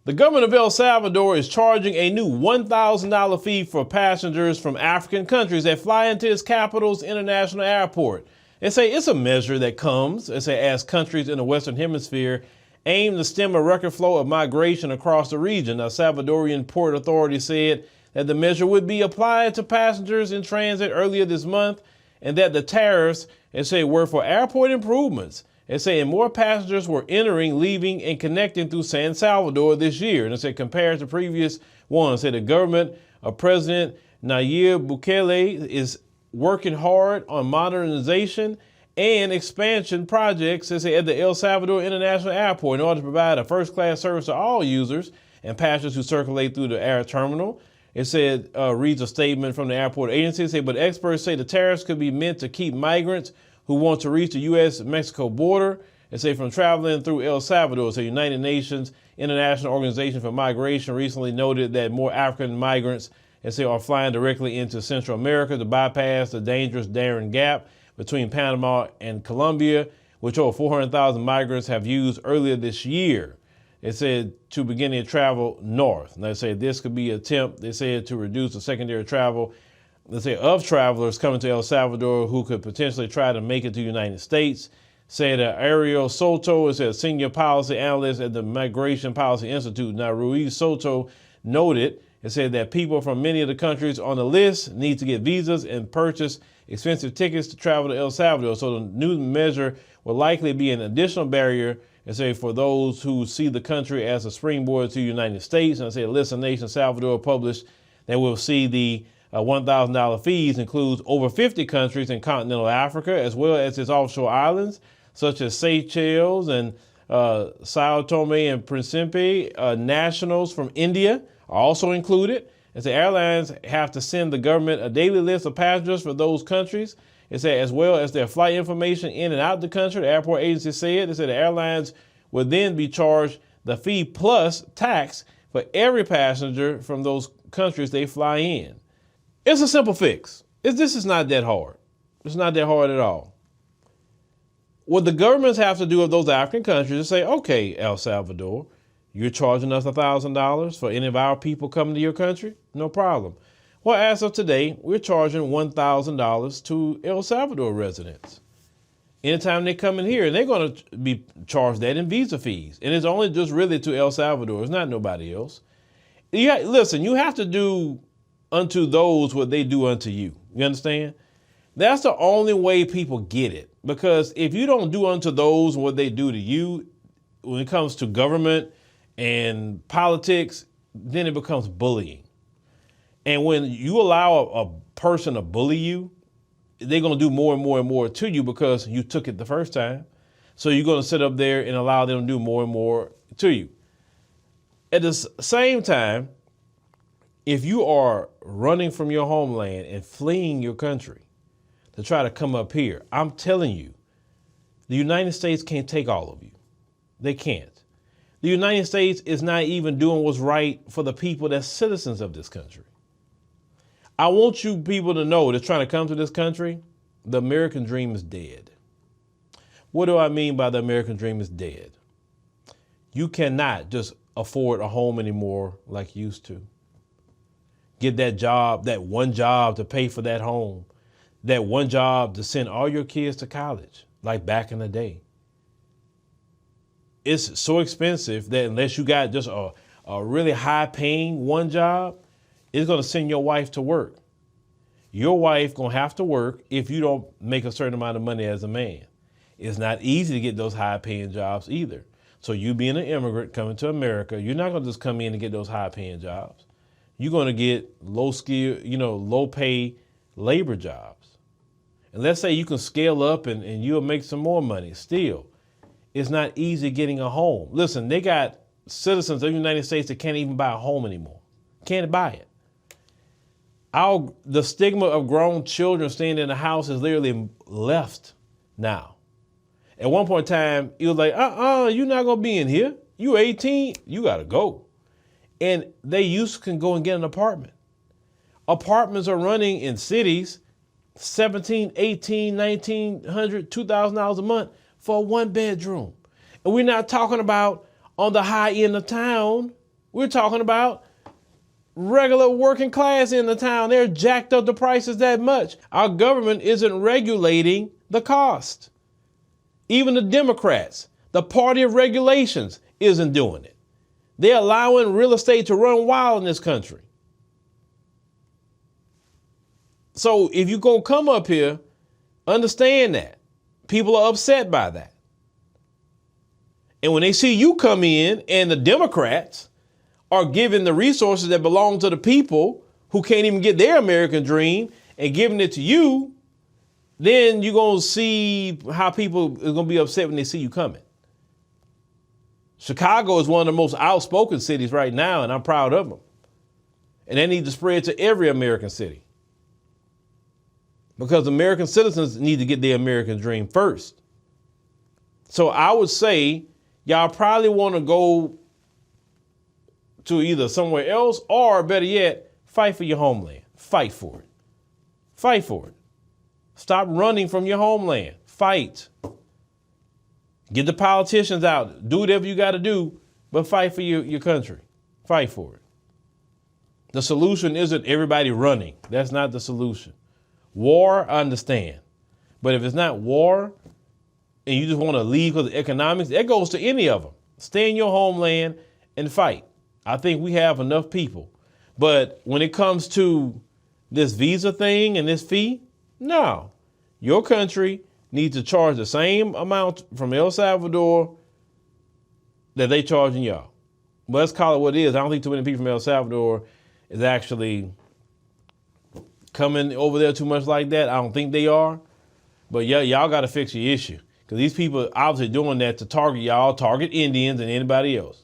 The government of El Salvador is charging a new $1,000 fee for passengers from African countries that fly into its capital's international airport. They say it's a measure that comes, as countries in the Western Hemisphere aim to stem a record flow of migration across the region. A Salvadorian port authority said that the measure would be applied to passengers in transit earlier this month, and that the tariffs, were for airport improvements. And more passengers were entering, leaving, and connecting through San Salvador this year. And compared to previous ones, the government of President Nayib Bukele is working hard on modernization and expansion projects at the El Salvador International Airport in order to provide a first-class service to all users and passengers who circulate through the air terminal. Reads a statement from the airport agency, but experts say the tariffs could be meant to keep migrants who want to reach the U.S.-Mexico border from traveling through El Salvador. The United Nations International Organization for Migration recently noted that more African migrants are flying directly into Central America to bypass the dangerous Darien Gap between Panama and Colombia, which over 400,000 migrants have used earlier this year. It said to begin their travel north. And they say this could be an attempt, to reduce the secondary travel, of travelers coming to El Salvador who could potentially try to make it to the United States. Ariel Soto is a senior policy analyst at the Migration Policy Institute. Now, Ruiz Soto noted that people from many of the countries on the list need to get visas and purchase expensive tickets to travel to El Salvador. So the new measure will likely be an additional barrier for those who see the country as a springboard to the United States. And a list of nations Salvador published that will see the $1,000 fees includes over 50 countries in continental Africa, as well as its offshore islands, such as Seychelles and Sao Tome and Principe. Nationals from India are also included. The airlines have to send the government a daily list of passengers for those countries, as well as their flight information in and out the country. The airport agency said the airlines would then be charged the fee plus tax for every passenger from those countries they fly in. It's a simple fix. This is not that hard. It's not that hard at all. What the governments have to do of those African countries is say, okay, El Salvador, you're charging us $1,000 for any of our people coming to your country? No problem. Well, as of today, we're charging $1,000 to El Salvador residents. Anytime they come in here, and they're going to be charged that in visa fees. And it's only just really to El Salvador. It's not nobody else. Listen, you have to do unto those what they do unto you. You understand? That's the only way people get it. Because if you don't do unto those what they do to you, when it comes to government and politics, then it becomes bullying. And when you allow a person to bully you, they're going to do more and more and more to you because you took it the first time. So you're going to sit up there and allow them to do more and more to you. At the same time, if you are running from your homeland and fleeing your country to try to come up here, I'm telling you, the United States can't take all of you. They can't. The United States is not even doing what's right for the people that's citizens of this country. I want you people to know that's trying to come to this country, the American dream is dead. What do I mean by the American dream is dead? You cannot just afford a home anymore like you used to. Get that job, that one job to pay for that home, that one job to send all your kids to college, like back in the day. It's so expensive that unless you got just a really high paying one job, it's going to send your wife to work. Your wife going to have to work if you don't make a certain amount of money as a man. It's not easy to get those high paying jobs either. So you being an immigrant coming to America, you're not going to just come in and get those high paying jobs. You're going to get low skill, low pay labor jobs. And let's say you can scale up and you'll make some more money. Still, it's not easy getting a home. Listen, they got citizens of the United States that can't even buy a home anymore. Can't buy it. The stigma of grown children staying in the house is literally left now. At one point in time, it was like, you're not going to be in here. You 18, you got to go. And they can go and get an apartment. Apartments are running in cities $1,700, $1,800, $1,900, $2,000 a month for a one bedroom. And we're not talking about on the high end of town. We're talking about regular working class in the town. They're jacked up the prices that much. Our government isn't regulating the cost. Even the Democrats, the party of regulations, isn't doing it. They're allowing real estate to run wild in this country. So if you're going to come up here, understand that. People are upset by that. And when they see you come in and the Democrats are giving the resources that belong to the people who can't even get their American dream and giving it to you, then you're going to see how people are going to be upset when they see you coming. Chicago is one of the most outspoken cities right now, and I'm proud of them. And they need to spread to every American city. Because American citizens need to get their American dream first. So I would say y'all probably want to go to either somewhere else or, better yet, fight for your homeland. Fight for it. Fight for it. Stop running from your homeland. Fight. Get the politicians out. Do whatever you got to do, but fight for your country. Fight for it. The solution isn't everybody running. That's not the solution. War, I understand. But if it's not war and you just want to leave because of economics, that goes to any of them. Stay in your homeland and fight. I think we have enough people. But when it comes to this visa thing and this fee, no. Your country needs to charge the same amount from El Salvador that they charging y'all. But let's call it what it is. I don't think too many people from El Salvador is actually coming over there too much like that. I don't think they are. But yeah, y'all got to fix your issue. Because these people are obviously doing that to target y'all, target Indians and anybody else.